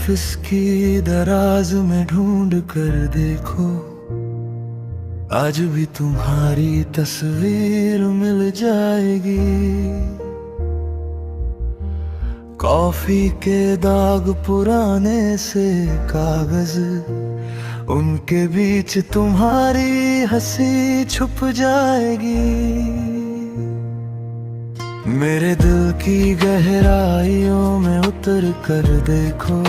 Office की दराज में ढूंढ कर देखो, आज भी तुम्हारी तस्वीर मिल जाएगी। कॉफी के दाग पुराने से कागज, उनके बीच तुम्हारी हंसी छुप जाएगी। मेरे दिल की गहराइयों में उतर कर देखो,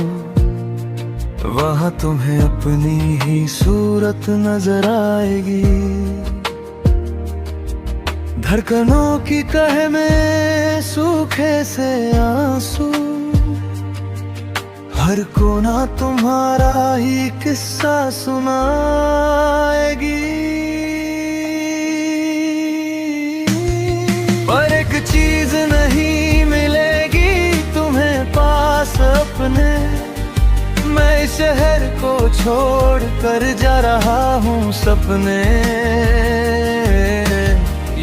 वहाँ तुम्हें अपनी ही सूरत नजर आएगी। धड़कनों की तह में सूखे से आंसू, हर कोना तुम्हारा ही किस्सा सुनाएगी। पर एक चीज नहीं मिलेगी तुम्हें पास अपने, मैं शहर को छोड़ कर जा रहा हूँ सपने।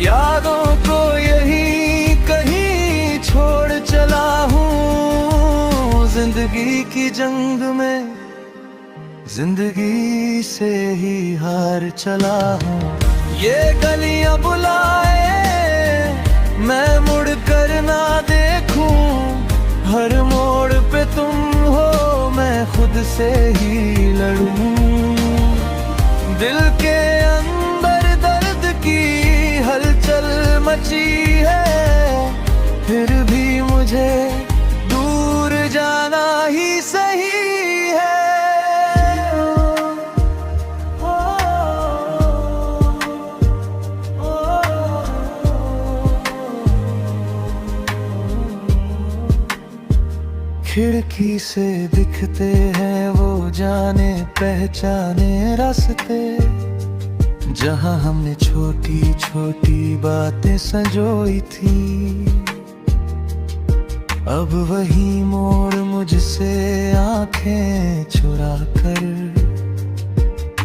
यादों को यही कहीं छोड़ चला हूँ, जिंदगी की जंग में जिंदगी से ही हार चला हूँ। ये गलियां बुलाए मैं मुड़ कर ना देखूं, हर मोड़ पे तुम हो मैं खुद से ही लड़ूं। दिल के अंदर दर्द की हलचल मची है, फिर भी मुझे दूर जाना ही सही है। खिड़की से दिखते हैं वो जाने पहचाने रास्ते, जहां हमने छोटी छोटी बातें संजोई थी। अब वही मोड़ मुझसे आंखें चुरा कर,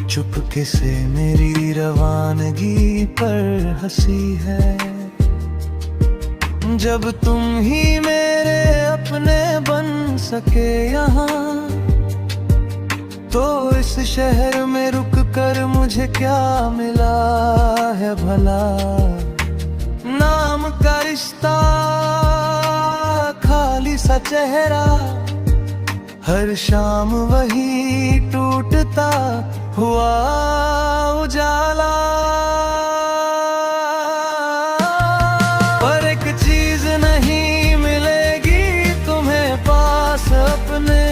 चुपके से मेरी रवानगी पर हंसी है। जब तुम ही मेरे अपने बन सके यहाँ, तो इस शहर में रुक कर मुझे क्या मिला है भला। नाम का रिश्ता, खाली सा चेहरा, हर शाम वही टूटता हुआ उजाला। पर एक चीज नहीं मिलेगी तुम्हें पास अपने,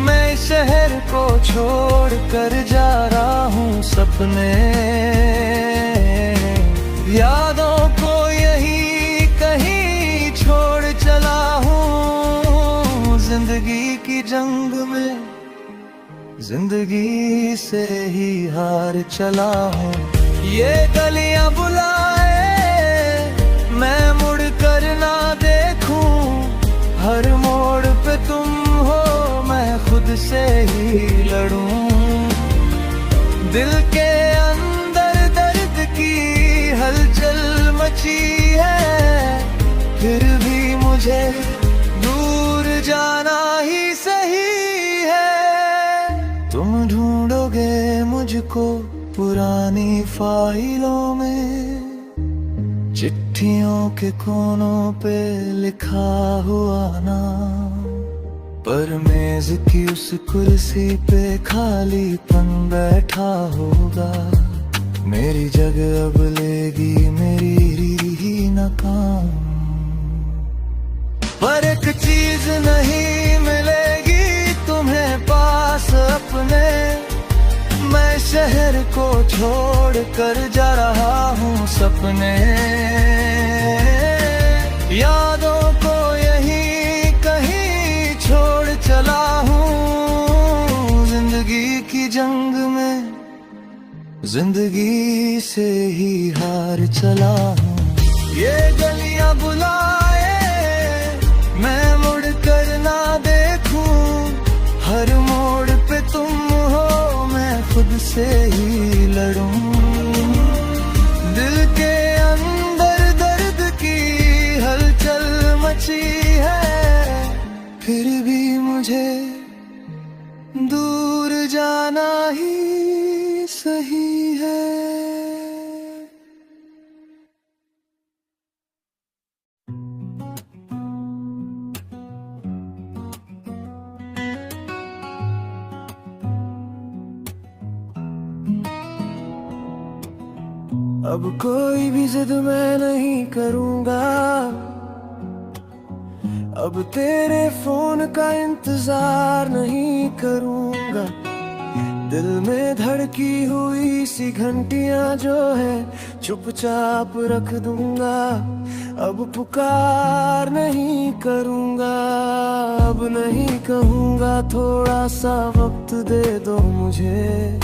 मैं शहर को छोड़ कर जा रहा हूँ सपने। यादों को यही कहीं छोड़ चला हूँ, जिंदगी की जंग में जिंदगी से ही हार चला हूँ। ये गलियां बुलाए मैं मुड़ कर ना देखूं, हर मोड़ पे तुम हो मैं खुद से ही लड़ूं। दिल के अंदर दर्द की हलचल मची है, फिर भी मुझे दूर जाना ही सही है। तुम ढूंढोगे मुझको पुरानी फाइलों में, चिट्ठियों के कोनों पे लिखा हुआ नाम, पर मेज की उस कुर्सी पे खालीपन बैठा होगा। मेरी जगह अब लेगी मेरी ही नाकाम। पर एक चीज नहीं मिलेगी तुम्हें पास अपने, मैं शहर को छोड़ कर जा रहा हूँ सपने। यादों को यही कहीं छोड़ चला हूँ, जिंदगी की जंग में जिंदगी से ही हार चला हूँ। ये गलियां बुलाए मैं मुड़ कर ना देखूं, हर मोड़ पे तुम हो मैं खुद से ही लड़ूं। दिल के अंदर दर्द की हलचल मची है, फिर भी मुझे अब कोई भी जिद मैं नहीं करूँगा, अब तेरे फोन का इंतजार नहीं करूँगा। दिल में धड़की हुई सी घंटियां जो है चुपचाप रख दूंगा। अब पुकार नहीं करूँगा, अब नहीं कहूँगा थोड़ा सा वक्त दे दो मुझे।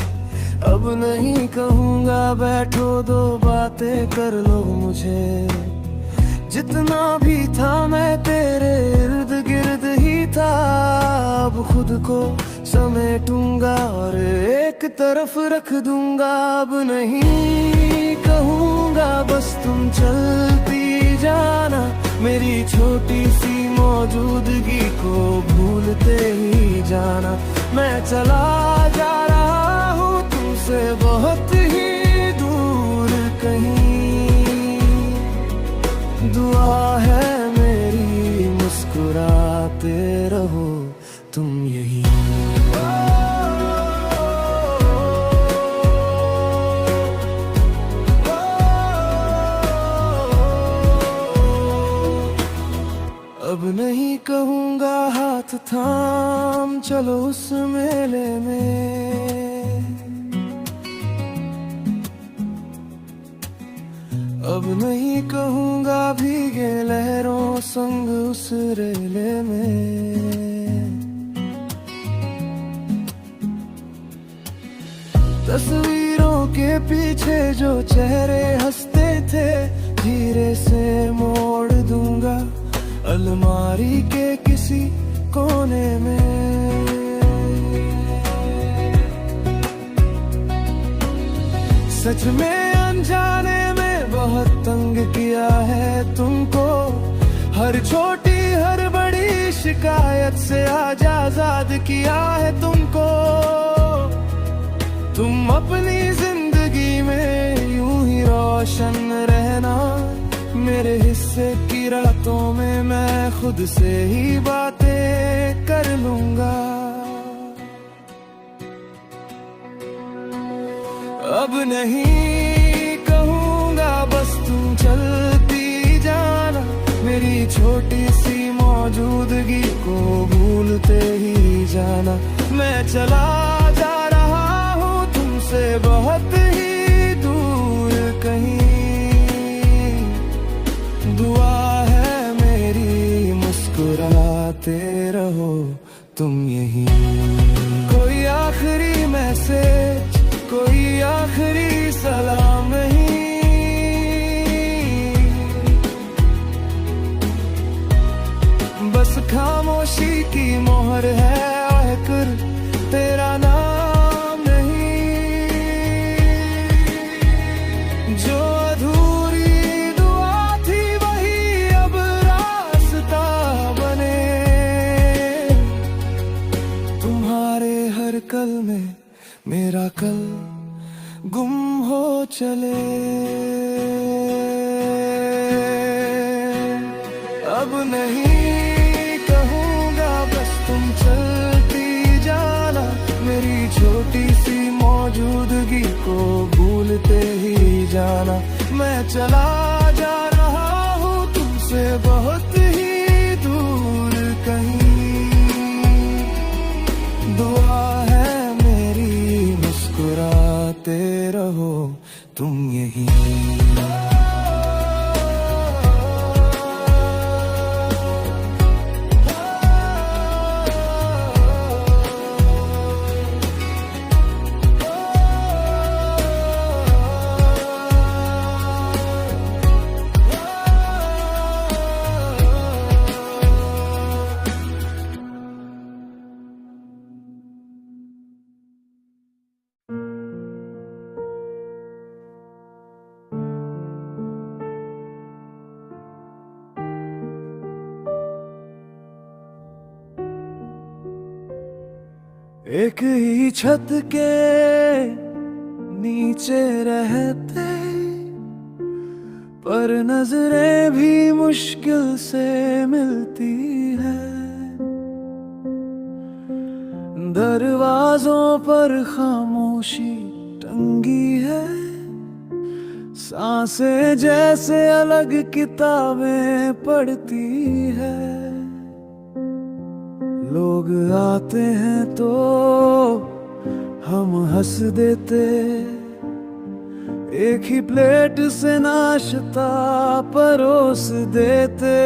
अब नहीं कहूँगा बैठो दो बातें कर लो मुझे। जितना भी था मैं तेरे इर्द गिर्द ही था, अब खुद को समेटूंगा और एक तरफ रख दूंगा। अब नहीं कहूँगा बस तुम चलती जाना, मेरी छोटी सी मौजूदगी को भूलते ही जाना। मैं चला जा रहा हूँ तुमसे बहुत ही दूर कहीं, दुआ है मेरी मुस्कुराते रहो तुम यही। अब नहीं कहूँगा हाथ थाम चलो उस मेले में, अब नहीं कहूँगा भीगे लहरों संग उस रेले में। तस्वीरों के पीछे जो चेहरे हंसते थे धीरे से मोड़ दूंगा अलमारी के किसी कोने में। सच में अनजाने में बहुत तंग किया है तुमको, हर छोटी हर बड़ी शिकायत से आज आजाद किया है तुमको। तुम अपनी जिंदगी में यूं ही रोशन रहना, मेरे हिस्से की रातों में मैं खुद से ही बातें कर लूंगा। अब नहीं कहूँगा बस तुम चलती जाना, मेरी छोटी सी मौजूदगी को भूलते ही जाना। मैं चला जा रहा हूँ तुमसे बहुत ही दूर कहीं, दुआ है मेरी मुस्कुराते रहो तुम यही। कोई आखिरी मैसेज कोई आखिरी सलाम नहीं, बस खामोशी की मोहर है आकर तेरा नाम नहीं। जो अधूरी दुआ थी वही अब रास्ता बने, तुम्हारे हर कल में मेरा कल गुम हो चले। अब नहीं कहूँगा बस तुम चलती जाना, मेरी छोटी सी मौजूदगी को भूलते ही जाना। मैं चला जा रहा हूँ तुमसे बहुत ही दूर कहीं, दुआ है मेरी मुस्कुराते रहो तुम यही। एक ही छत के नीचे रहते पर नजरें भी मुश्किल से मिलती है। दरवाजों पर खामोशी टंगी है, सांसें जैसे अलग किताबें पढ़ती है। लोग आते हैं तो हम हंस देते, एक ही प्लेट से नाश्ता परोस देते।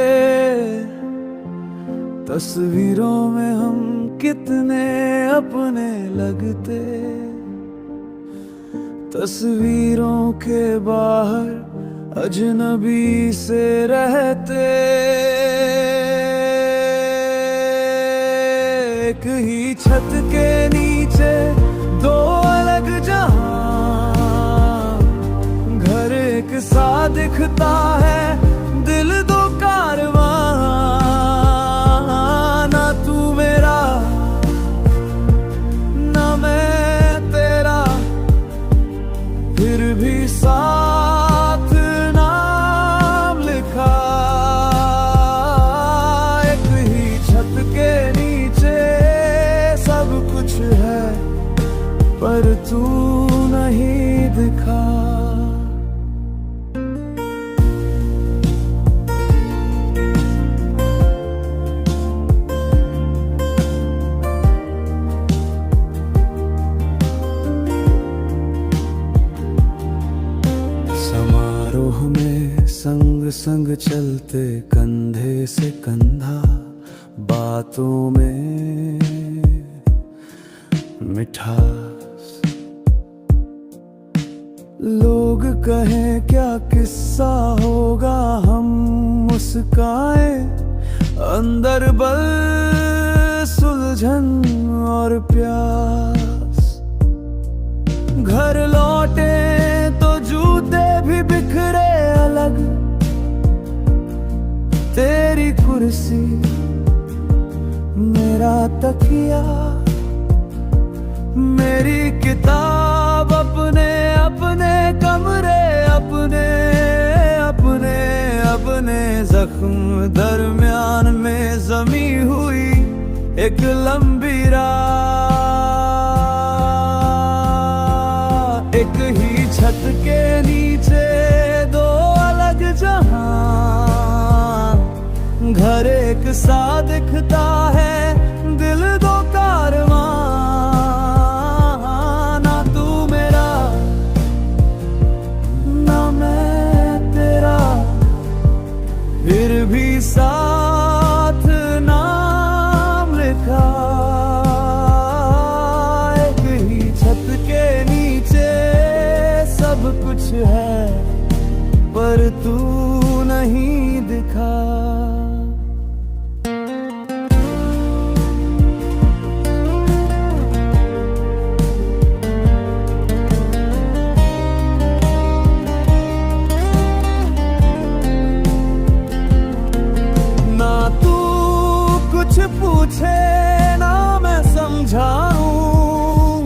तस्वीरों में हम कितने अपने लगते, तस्वीरों के बाहर अजनबी से रहते। एक ही छत के नीचे दो अलग जहां, घर एक सा दिखता है, दिल दो कारवां। ना तू मेरा ना मैं तेरा, फिर भी साथ नाम लिखा। एक ही छत के नीचे सब कुछ है, पर तू नहीं दिखा। समारोह में संग संग चलते कंधे से कंधा, बातों में मिठास। लोग कहें क्या किस्सा होगा, हम मुस्काएं, अंदर बल सुलझन और प्यास। घर लौटे तो जूते भी बिखरे अलग, तेरी कुर्सी मेरा तकिया, मेरी किताब अपने अपने कमरे, अपने अपने अपने जख्म दरमियान में जमी हुई एक लंबी राह। एक ही छत के नीचे दो अलग जहां, घर एक सा दिखता है, दिल दो कारवां। ना तू मेरा ना मैं तेरा, फिर भी साथ नाम लिखा। एक ही छत के नीचे सब कुछ है, पर तू नहीं दिखा। ना तू कुछ पूछे ना मैं समझाऊं,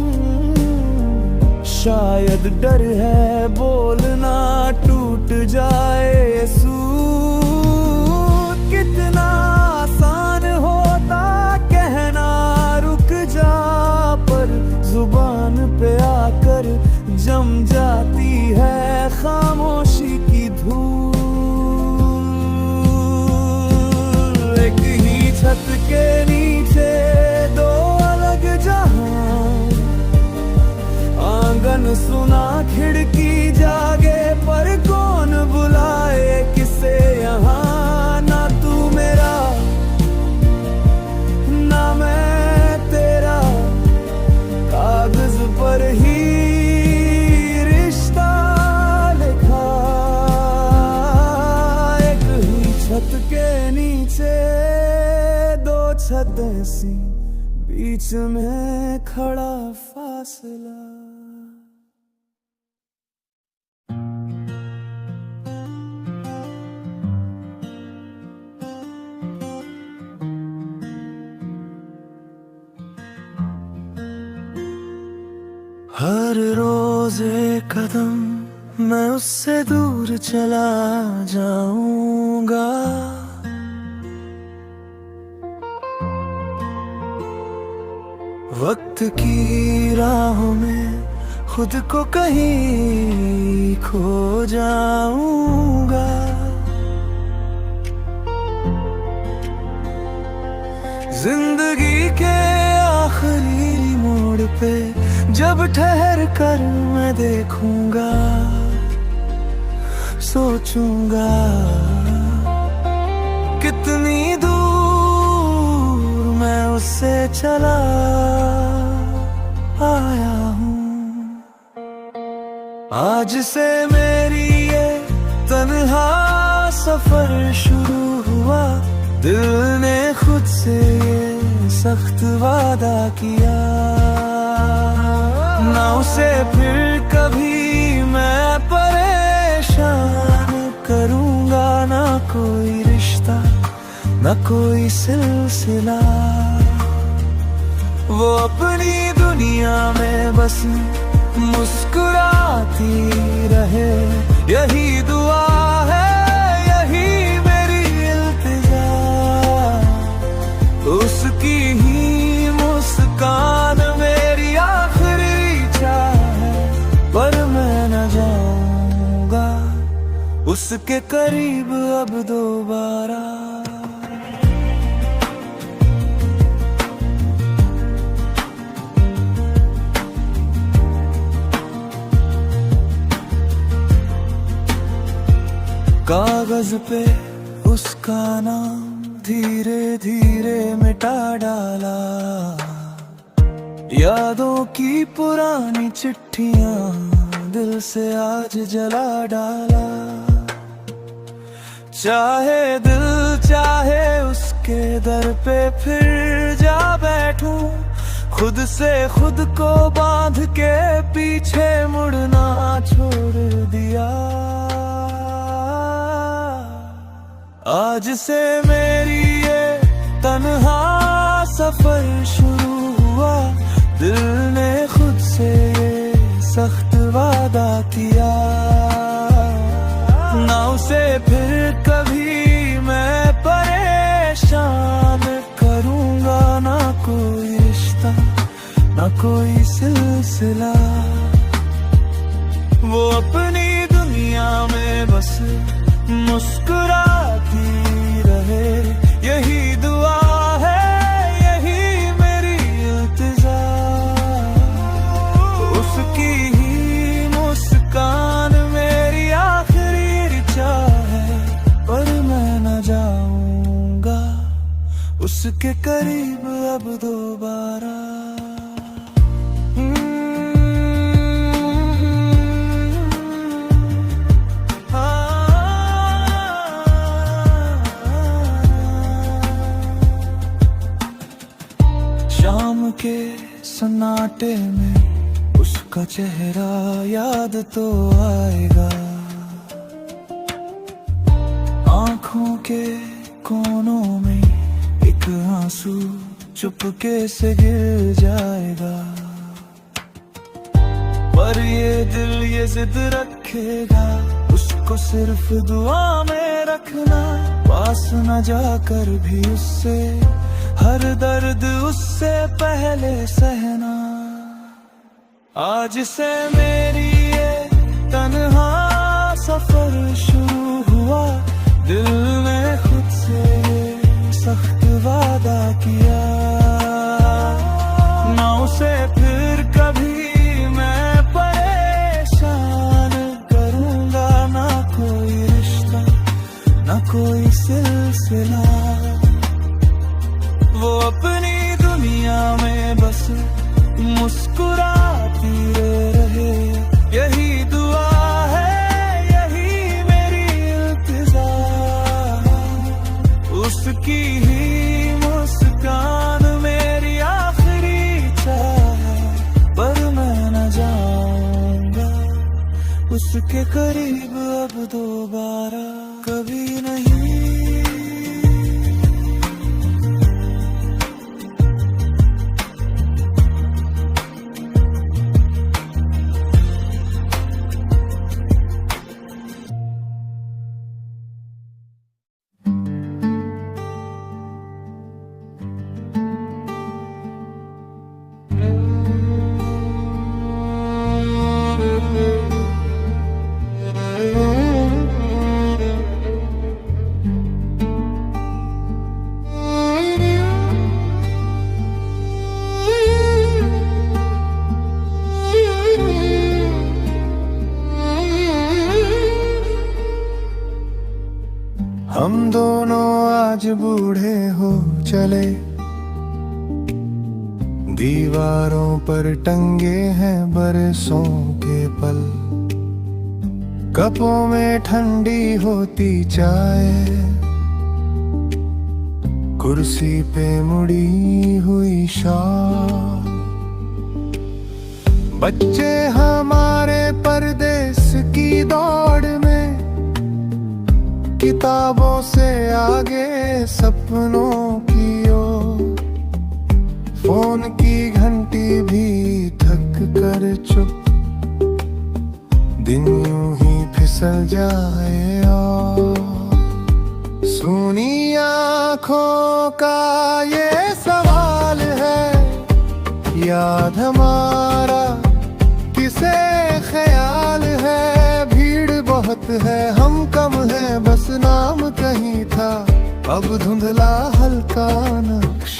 शायद डर है बोलना टूट जाए सूर। कितना आसान होता कहना रुक जा, पर जुबान पे आकर जम जाती है खामोशी की धूल। एक ही छत के नीचे दो अलग जहां, आंगन सुना खिड़की जागे, पर कौन बुलाए किसे यहाँ। ना तू मेरा ना मैं तेरा, कागज पर ही रिश्ता लिखा। एक ही छत के नीचे दो छतें सी, बीच में खड़ा फासला। हर रोज एक कदम मैं उससे दूर चला जाऊंगा। वक्त की राहों में खुद को कहीं खो जाऊंगा। जिंदगी के आखिरी मोड़ पे जब ठहर कर मैं देखूंगा, सोचूंगा कितनी दूर मैं उससे चला आया हूँ। आज से मेरी ये तन्हा सफर शुरू हुआ, दिल ने खुद से ये सख्त वादा किया, ना उसे फिर कभी मैं परेशान करूंगा। ना कोई रिश्ता, ना कोई सिलसिला, वो अपनी दुनिया में बस मुस्कुराती रहे, यही दुआ है, यही मेरी इल्तिजा। उसकी ही मुस्कान मेरी आखिरी चाह है, पर मैं न जाऊंगा उसके करीब अब दोबारा। कागज पे उसका नाम धीरे धीरे मिटा डाला, यादों की पुरानी चिट्ठियां दिल से आज जला डाला। चाहे दिल चाहे उसके दर पे फिर जा बैठूं, खुद से खुद को बांध के पीछे मुड़ना छोड़ दिया। आज से मेरी ये तन्हा सफर शुरू हुआ, दिल ने खुद से ये सख्त वादा किया, ना उसे फिर कभी मैं परेशान करूंगा। ना कोई रिश्ता, ना कोई सिलसिला, वो अपनी दुनिया में बस मुस्कुराती रहे, यही दुआ है, यही मेरी इल्तिजा। उसकी ही मुस्कान मेरी आखिरी चाह है, पर मैं न जाऊंगा उसके करीब अब दोबारा। शाम के सन्नाटे में उसका चेहरा याद तो आएगा, आंखों के कोनों में एक आंसू चुपके से गिर जाएगा। पर ये दिल ये जिद रखेगा, उसको सिर्फ दुआ में रखना, पास न जाकर भी उससे हर दर्द उससे पहले सहना। आज से मेरी ये तन्हा सफर शुरू हुआ, दिल ने खुद से ये सख्त वादा किया, ना उसे फिर कभी मैं परेशान करूंगा। ना कोई रिश्ता, ना कोई सिलसिला, वो अपनी दुनिया में बस मुस्कुराती रहे, यही दुआ है, यही मेरी इल्तिजा। उसकी ही मुस्कान मेरी आखिरी चाह है, पर मैं न जाऊंगा उसके करीब अब दोबारा कभी नहीं। आज बूढ़े हो चले, दीवारों पर टंगे हैं बरसों के पल, कपों में ठंडी होती चाय, कुर्सी पे मुड़ी हुई शाल। बच्चे हमारे परदेस की दौड़ में, किताबों से आगे सपनों की ओर। फोन की घंटी भी थक कर चुप, दिन यूं ही फिसल जाए और सूनी आँखों का ये सवाल है, याद हमारा किसे ख्याल है। भीड़ बहुत है हम कम है, बस नाम कहीं था अब धुंधला हल्का नक्श।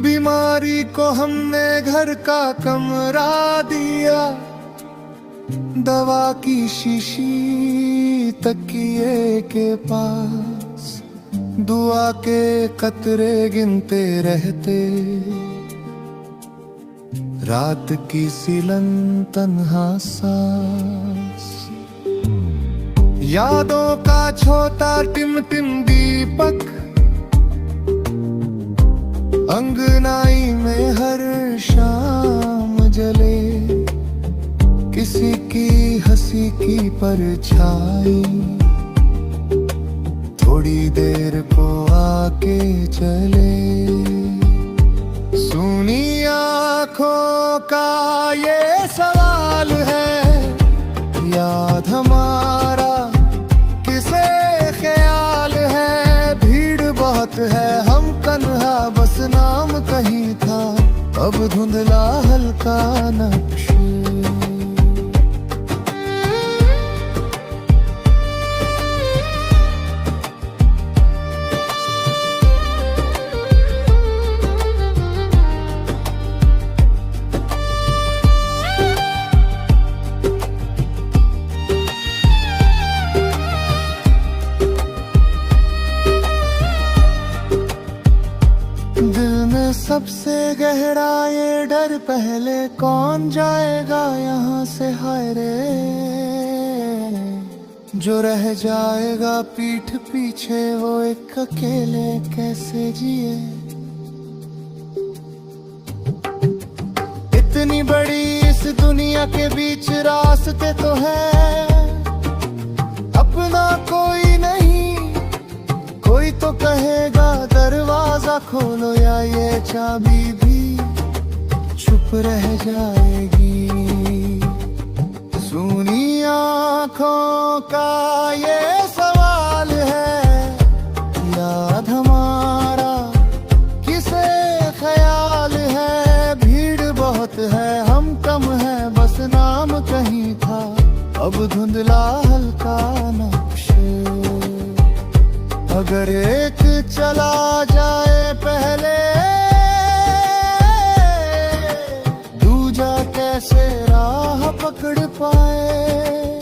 बीमारी को हमने घर का कमरा दिया, दवा की शीशी तकिए के पास, दुआ के कतरे गिनते रहते, रात की सिलन तन्हा सांस। यादों का छोटा टिमटिम दीपक अंगनाई में हर शाम जले, किसी की हंसी की परछाई थोड़ी देर को आके चले। सूनी आँखों का ये सवाल है, याद हमारा किसे ख्याल है। भीड़ बहुत है हम कन्हा, बस नाम कहीं था अब धुंधला हल्का नक्श। सबसे गहरा ये डर, पहले कौन जाएगा यहाँ से हाय रे। जो रह जाएगा पीठ पीछे वो एक अकेले कैसे जिए। इतनी बड़ी इस दुनिया के बीच रास्ते तो है, अपना कोई नहीं, कोई तो कहेगा दरवाजा खोलो, या ये चाबी भी चुप रह जाएगी। सूनी आँखों का ये सवाल है, याद हमारा किसे ख्याल है। भीड़ बहुत है हम कम है, बस नाम कहीं था अब धुंधला हल्का नक्श। अगर एक चला जाए पहले, दूजा कैसे राह पकड़ पाए।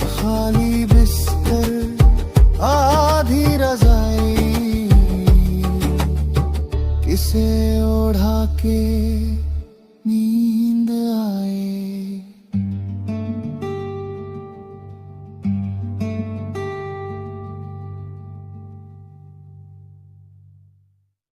खाली बिस्तर आधी रज़ाई, किसे ओढ़ा के नींद